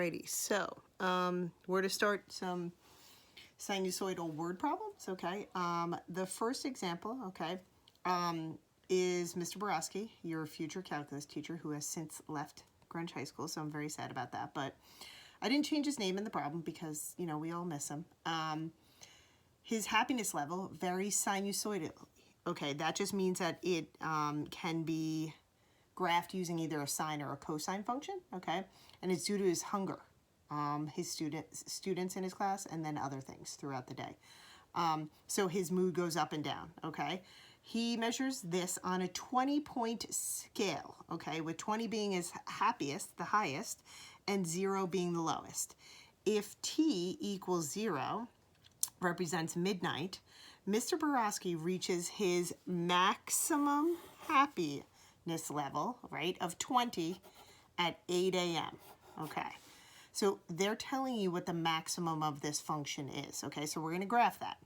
Alrighty, so we're to start some sinusoidal word problems, okay? The first example, okay, is Mr. Borowski, your future calculus teacher who has since left Greenwich High School, so I'm very sad about that, but I didn't change his name in the problem because, you know, we all miss him. His happiness level varies sinusoidally. Okay, that just means that it can be graphed using either a sine or a cosine function, okay? And it's due to his hunger, his students in his class, and then other things throughout the day. So his mood goes up and down, okay? He measures this on a 20-point scale, okay? With 20 being his happiest, the highest, and 0 being the lowest. If t equals 0, represents midnight, Mr. Borowski reaches his maximum happiness level, right, of 20 at 8 a.m., okay? So they're telling you what the maximum of this function is, okay? So we're going to graph that.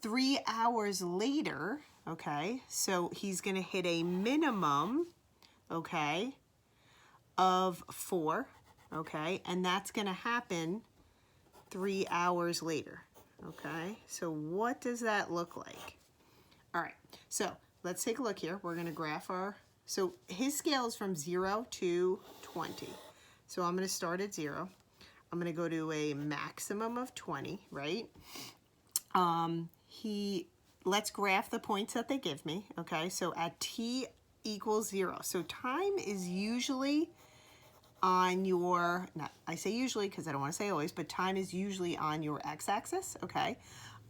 3 hours later, okay, so he's going to hit a minimum, okay, of 4, okay? And that's going to happen 3 hours later. Okay, so what does that look like? All right, so let's take a look here. We're going to graph our, so his scale is from 0 to 20. So I'm going to start at 0. I'm going to go to a maximum of 20, right? Let's graph the points that they give me, okay? So at t equals 0. So time is usually on your, not, I say usually because I don't want to say always, but time is usually on your x-axis, okay?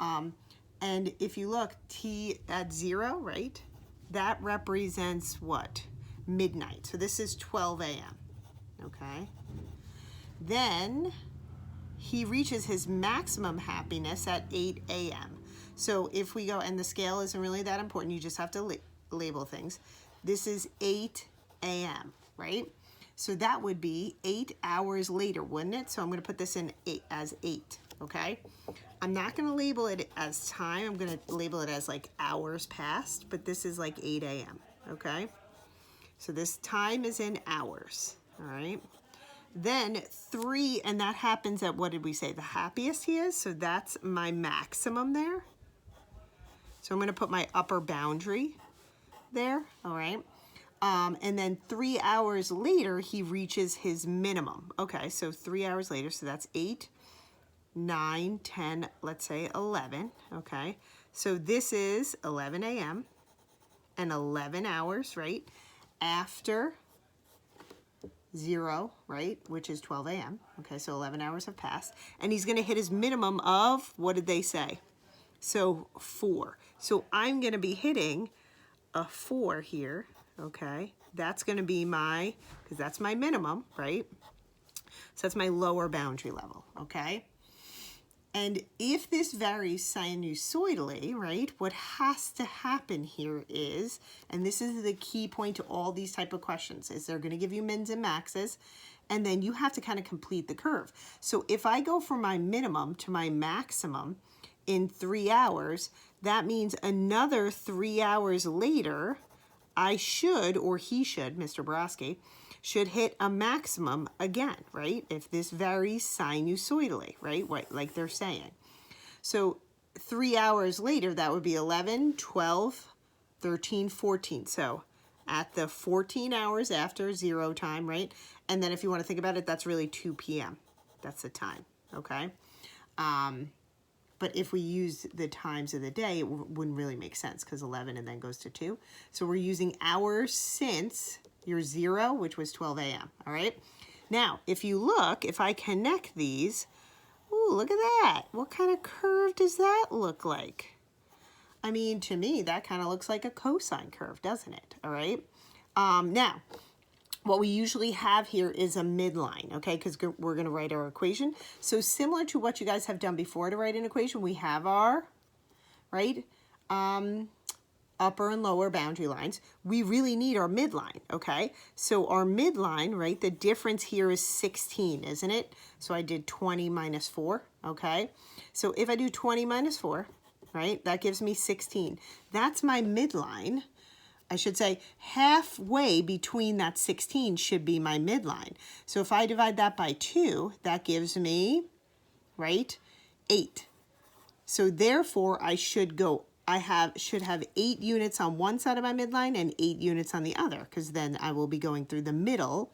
And if you look, t at 0, right, that represents what? Midnight. So this is 12 a.m., okay? Then he reaches his maximum happiness at 8 a.m. So if we go, and the scale isn't really that important, you just have to label things. This is 8 a.m., right? So that would be 8 hours later, wouldn't it? So I'm going to put this in as 8, okay? I'm not going to label it as time. I'm going to label it as like hours past, but this is like 8 a.m., okay? So this time is in hours, all right? Then 3, and that happens at, what did we say, the happiest he is? So that's my maximum there. So I'm going to put my upper boundary there, all right? And then 3 hours later, he reaches his minimum. Okay, so 3 hours later, so that's 8, 9, 10, let's say 11, okay? So this is 11 a.m. and 11 hours, right? After 0, right, which is 12 a.m. Okay, so 11 hours have passed. And he's going to hit his minimum of, what did they say? So 4. So I'm going to be hitting a 4 here. Okay, that's going to be my, because that's my minimum, right? So that's my lower boundary level, okay? And if this varies sinusoidally, right, what has to happen here is, and this is the key point to all these type of questions, is they're going to give you mins and maxes, and then you have to kind of complete the curve. So if I go from my minimum to my maximum in 3 hours, that means another 3 hours later, I should, or he should, Mr. Borowski, should hit a maximum again, right? If this varies sinusoidally, right? Like they're saying. So 3 hours later, that would be 11, 12, 13, 14. So at the 14 hours after 0 time, right? And then if you want to think about it, that's really 2 p.m. That's the time, okay? But if we use the times of the day, it wouldn't really make sense because 11 and then goes to 2. So we're using hours since your 0, which was 12 a.m., all right? Now, if you look, if I connect these, ooh, look at that. What kind of curve does that look like? I mean, to me, that kind of looks like a cosine curve, doesn't it? All right? Now, what we usually have here is a midline, okay, because we're going to write our equation. So similar to what you guys have done before to write an equation, we have our, right, upper and lower boundary lines. We really need our midline, okay? So our midline, right, the difference here is 16, isn't it? So I did 20 minus 4, okay? So if I do 20 minus 4, right, that gives me 16. That's my midline. I should say halfway between that 16 should be my midline. So if I divide that by 2, that gives me, right, 8. So therefore, I should have 8 units on one side of my midline and 8 units on the other, because then I will be going through the middle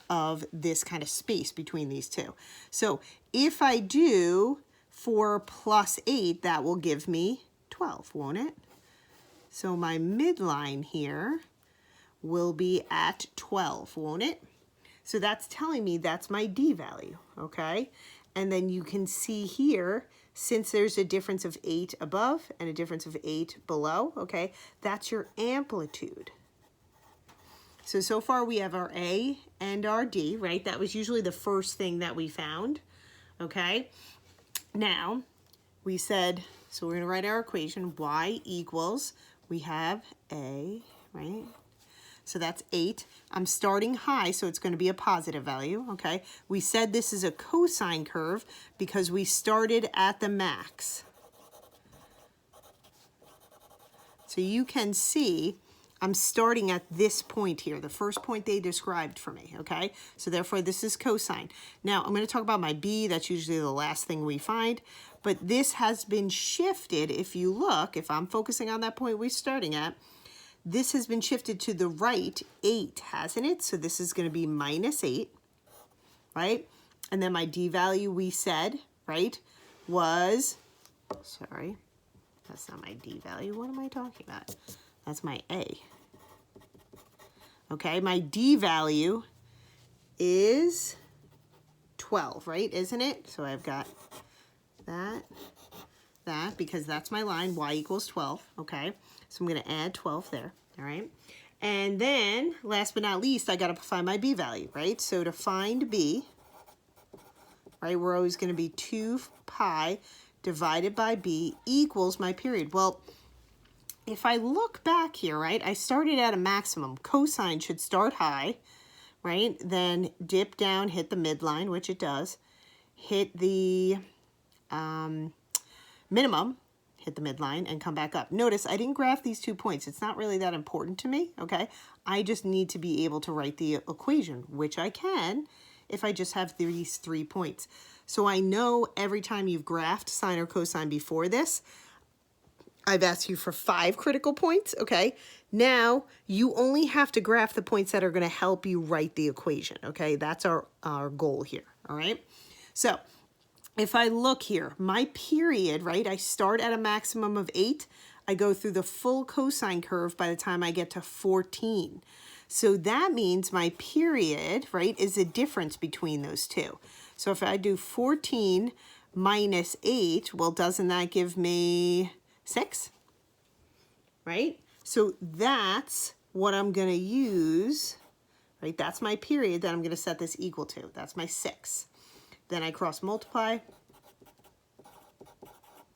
of this kind of space between these two. So if I do 4 plus 8, that will give me 12, won't it? So my midline here will be at 12, won't it? So that's telling me that's my D value, okay? And then you can see here, since there's a difference of 8 above and a difference of 8 below, okay, that's your amplitude. So far we have our A and our D, right? That was usually the first thing that we found, okay? Now, we said, so we're going to write our equation, y equals, we have A, right? So that's 8. I'm starting high, so it's going to be a positive value, okay? We said this is a cosine curve because we started at the max. So you can see I'm starting at this point here, the first point they described for me, okay? So therefore, this is cosine. Now, I'm going to talk about my B. That's usually the last thing we find. But this has been shifted. If you look, if I'm focusing on that point we're starting at, this has been shifted to the right 8, hasn't it? So this is going to be minus 8, right? And then my D value we said, right, was, sorry, that's not my D value. What am I talking about? That's my A. Okay, my D value is 12, right? Isn't it? So I've got that, because that's my line, y equals 12, okay? So I'm going to add 12 there, all right? And then, last but not least, I got to find my B value, right? So to find B, right, we're always going to be 2 pi divided by B equals my period. Well, if I look back here, right, I started at a maximum. Cosine should start high, right? Then dip down, hit the midline, which it does. Hit the minimum, hit the midline, and come back up. Notice I didn't graph these 2 points. It's not really that important to me, okay? I just need to be able to write the equation, which I can if I just have these 3 points. So I know every time you've graphed sine or cosine before this, I've asked you for 5 critical points, okay? Now, you only have to graph the points that are going to help you write the equation, okay? That's our goal here, all right? So, if I look here, my period, right, I start at a maximum of 8. I go through the full cosine curve by the time I get to 14. So that means my period, right, is the difference between those two. So if I do 14 minus 8, well, doesn't that give me 6, right? So that's what I'm going to use, right? That's my period that I'm going to set this equal to. That's my 6. Then I cross multiply,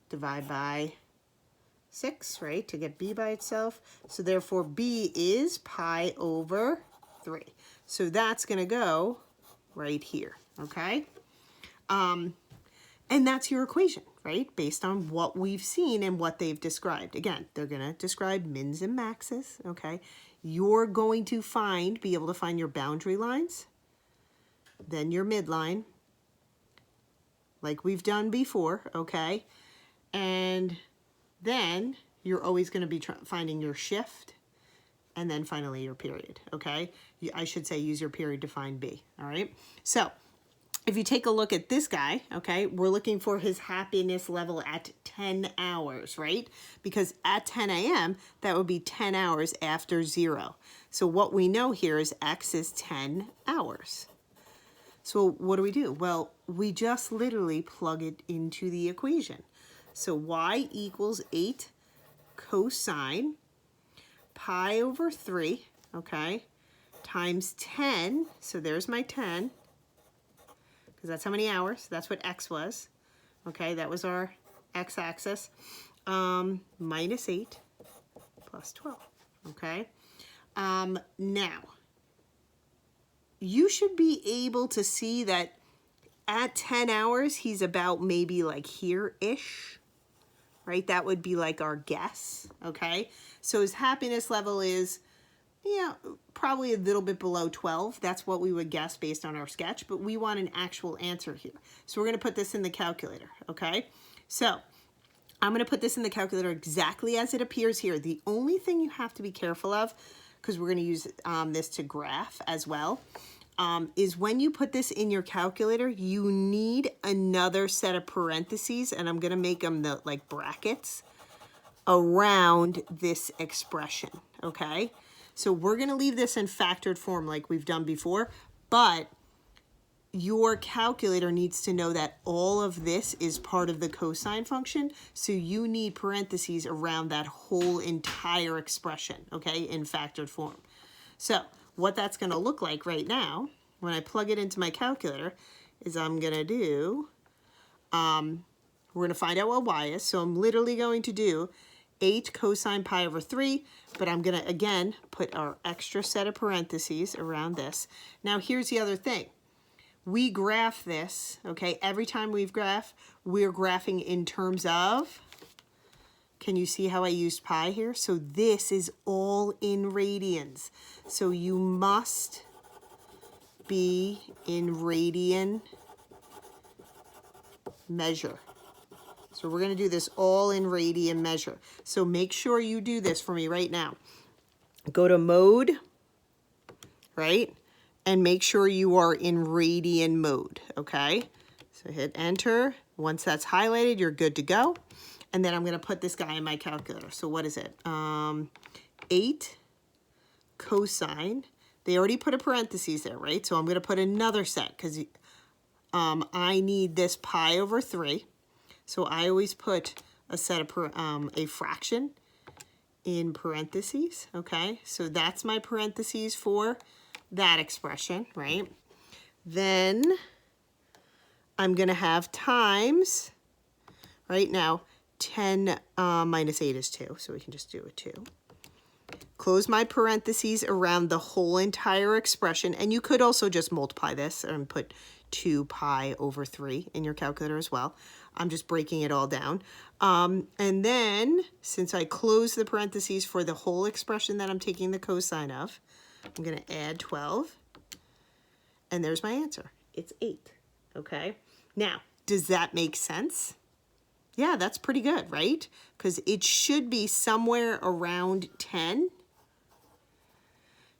divide by 6, right, to get B by itself. So therefore, B is pi over 3. So that's going to go right here, okay? And that's your equation, right? Based on what we've seen and what they've described. Again, they're going to describe mins and maxes, okay? You're going to be able to find your boundary lines, then your midline, like we've done before, okay? And then you're always going to be finding your shift, and then finally your period, okay? I should say use your period to find B, all right? So if you take a look at this guy, okay, we're looking for his happiness level at 10 hours, right? Because at 10 a.m., that would be 10 hours after 0. So what we know here is X is 10 hours. So what do? Well, we just literally plug it into the equation. So y equals 8 cosine pi over 3, okay, times 10. So there's my 10. Because that's how many hours. That's what X was. Okay, that was our x-axis. Minus 8 plus 12. Okay. Now, you should be able to see that at 10 hours, he's about maybe like here-ish. Right? That would be like our guess. Okay. So his happiness level is Yeah, probably a little bit below 12. That's what we would guess based on our sketch, but we want an actual answer here. So we're going to put this in the calculator, okay? So I'm going to put this in the calculator exactly as it appears here. The only thing you have to be careful of, because we're going to use this to graph as well, is when you put this in your calculator, you need another set of parentheses, and I'm going to make them the like brackets around this expression, okay? So we're going to leave this in factored form like we've done before, but your calculator needs to know that all of this is part of the cosine function, so you need parentheses around that whole entire expression, okay, in factored form. So what that's going to look like right now, when I plug it into my calculator, is I'm going to do, we're going to find out what y is, so I'm literally going to do 8 cosine pi over 3, but I'm going to, again, put our extra set of parentheses around this. Now, here's the other thing. We graph this, okay? Every time we're graphing in terms of, can you see how I used pi here? So this is all in radians. So you must be in radian measure. So we're going to do this all in radian measure. So make sure you do this for me right now. Go to mode, right? And make sure you are in radian mode, okay? So hit enter. Once that's highlighted, you're good to go. And then I'm going to put this guy in my calculator. So what is it? 8 cosine. They already put a parentheses there, right? So I'm going to put another set because I need this pi over 3. So I always put a set of a fraction in parentheses, okay? So that's my parentheses for that expression, right? Then I'm going to have times, right now, 10 minus 8 is 2, so we can just do a 2. Close my parentheses around the whole entire expression, and you could also just multiply this and put 2 pi over 3 in your calculator as well. I'm just breaking it all down. And then, since I close the parentheses for the whole expression that I'm taking the cosine of, I'm going to add 12. And there's my answer. It's 8. Okay? Now, does that make sense? Yeah, that's pretty good, right? Because it should be somewhere around 10.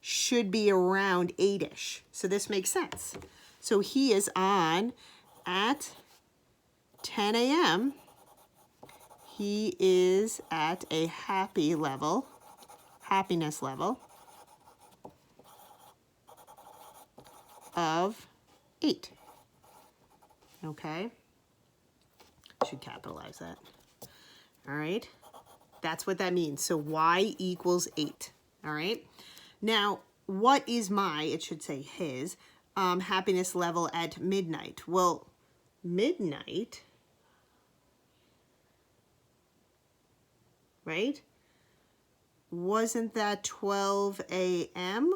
Should be around 8-ish. So this makes sense. So he is on at 10 a.m. He is at a happiness level of 8. Okay? Should capitalize that. All right? That's what that means. So y equals 8. All right? Now, what is it should say his, happiness level at midnight? Well, midnight, right? Wasn't that 12 a.m.?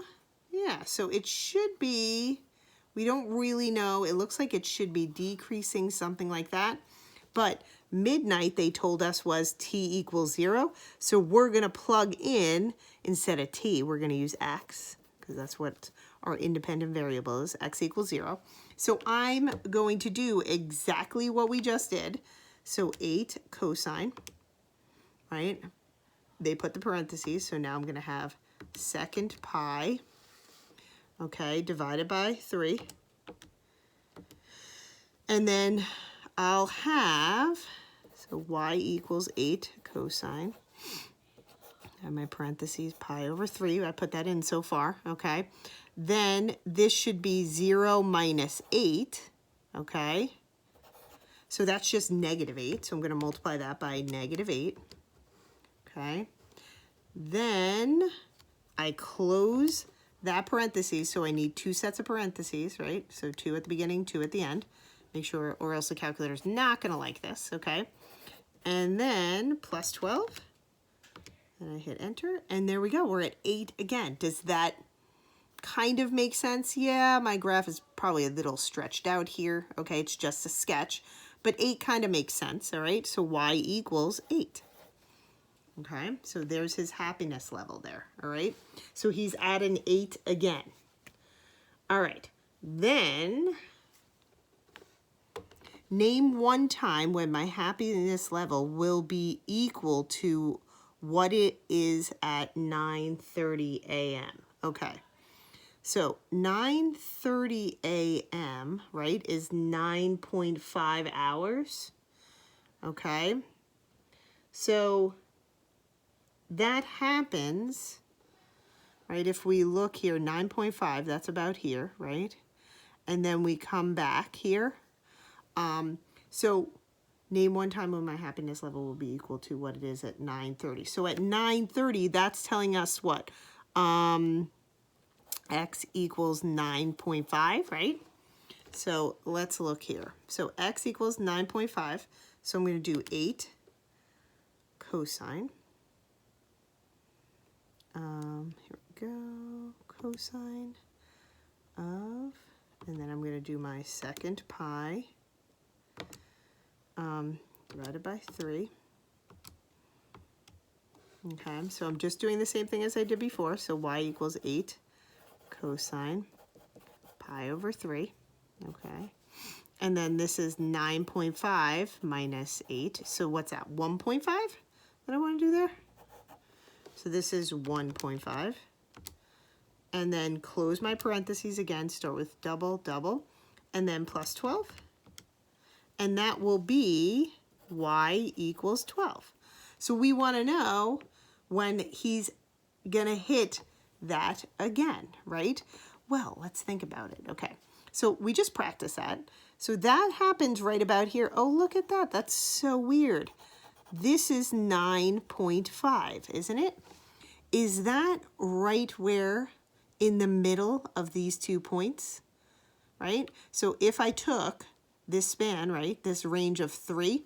Yeah, so it should be, we don't really know. It looks like it should be decreasing, something like that. But midnight, they told us, was t equals 0. So we're going to plug in, instead of t, we're going to use x, because that's what our independent variable is, x equals 0. So I'm going to do exactly what we just did. So 8 cosine, right? They put the parentheses, so now I'm going to have second pi, okay, divided by 3. And then I'll have, so y equals 8 cosine, and my parentheses, pi over 3. I put that in so far, okay? Then this should be 0 minus 8, okay? So that's just negative 8, so I'm going to multiply that by negative 8, okay? Then I close that parentheses, so I need 2 sets of parentheses, right? So 2 at the beginning, 2 at the end. Make sure, or else the calculator's not going to like this, okay? And then plus 12, and I hit enter, and there we go. We're at 8 again. Does that kind of make sense? Yeah, my graph is probably a little stretched out here, okay? It's just a sketch, but 8 kind of makes sense, all right? So y equals 8. Okay, so there's his happiness level there, all right? So he's at an 8 again. All right, then name one time when my happiness level will be equal to what it is at 9:30 a.m. Okay, so 9:30 a.m., right, is 9.5 hours. Okay, so that happens, right, if we look here, 9.5, that's about here, right? And then we come back here. So name one time when my happiness level will be equal to what it is at 9:30. So at 9:30, that's telling us what? X equals 9.5, right? So let's look here. So X equals 9.5. So I'm going to do 8 cosine. Here we go, cosine of, and then I'm going to do my second pi divided by 3. Okay, so I'm just doing the same thing as I did before. So y equals 8 cosine pi over 3. Okay, and then this is 9.5 minus 8. So what's that, 1.5 that I want to do there? So this is 1.5. And then close my parentheses again, start with double, double, and then plus 12. And that will be y equals 12. So we want to know when he's going to hit that again, right? Well, let's think about it. Okay, so we just practiced that. So that happens right about here. Oh, look at that. That's so weird. This is 9.5, isn't it? Is that right where in the middle of these 2 points, right? So if I took this span, right, this range of 3,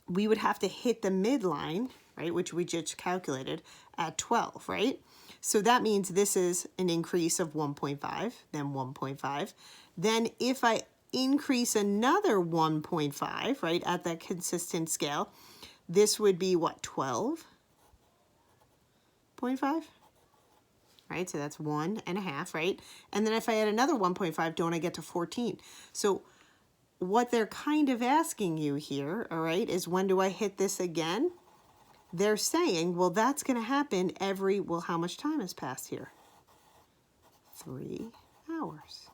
we would have to hit the midline, right, which we just calculated at 12, right? So that means this is an increase of 1.5, then 1.5. Then if I increase another 1.5, right, at that consistent scale, this would be what, 12.5? Right, so that's 1.5, right? And then if I add another 1.5, don't I get to 14? So what they're kind of asking you here, all right, is when do I hit this again? They're saying, well, that's going to happen every, well, how much time has passed here? 3 hours.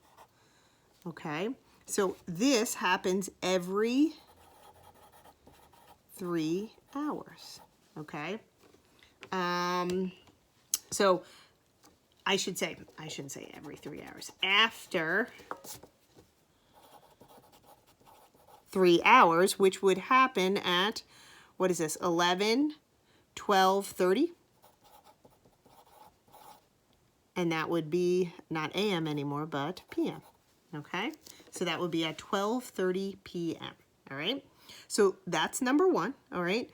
Okay, so this happens every 3 hours. Okay, so I shouldn't say every 3 hours. After 3 hours, which would happen at, what is this, 11, 12, 30? And that would be not AM anymore, but PM. Okay, so that would be at 12:30 p.m. All right, so that's number 1. All right,